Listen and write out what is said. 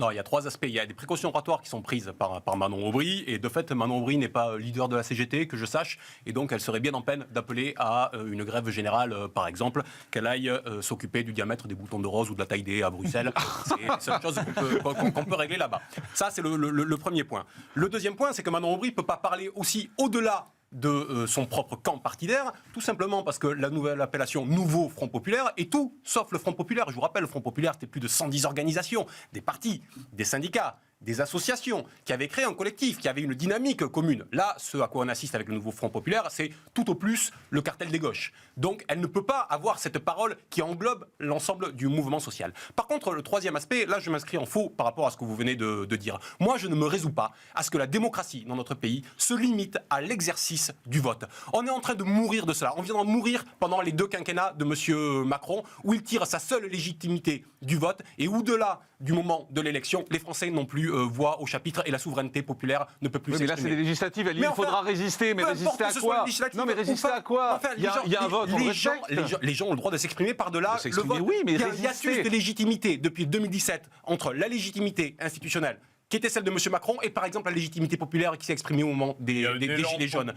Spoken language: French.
Non, il y a 3 aspects. Il y a des précautions oratoires qui sont prises par Manon Aubry, et de fait, Manon Aubry n'est pas leader de la CGT, que je sache, et donc elle serait bien en peine d'appeler à une grève générale, par exemple, qu'elle aille s'occuper du diamètre des boutons de rose ou de la taille D à Bruxelles. C'est une chose qu'on peut régler là-bas. Ça, c'est le premier point. Le deuxième point, c'est que Manon Aubry ne peut pas parler aussi au-delà de son propre camp partidaire, tout simplement parce que la nouvelle appellation Nouveau Front Populaire est tout sauf le Front Populaire. Je vous rappelle, le Front Populaire, c'était plus de 110 organisations, des partis, des syndicats, des associations qui avaient créé un collectif, qui avaient une dynamique commune. Là, ce à quoi on assiste avec le nouveau Front Populaire, c'est tout au plus le cartel des gauches. Donc, elle ne peut pas avoir cette parole qui englobe l'ensemble du mouvement social. Par contre, le troisième aspect, là, je m'inscris en faux par rapport à ce que vous venez de dire. Moi, je ne me résous pas à ce que la démocratie dans notre pays se limite à l'exercice du vote. On est en train de mourir de cela. On vient d'en mourir pendant les 2 quinquennats de M. Macron, où il tire sa seule légitimité du vote, et au-delà du moment de l'élection, les Français n'ont plus voix au chapitre et la souveraineté populaire ne peut plus s'exprimer. Mais là, c'est des législatives. Il faudra résister. Mais résister à quoi? Non, mais résister à quoi? Enfin, il y a un vote. Les gens ont le droit de s'exprimer par-delà le vote. Oui, mais il y a plus de légitimité depuis 2017 entre la légitimité institutionnelle qui était celle de M. Macron et par exemple la légitimité populaire qui s'est exprimée au moment des Gilets jaunes.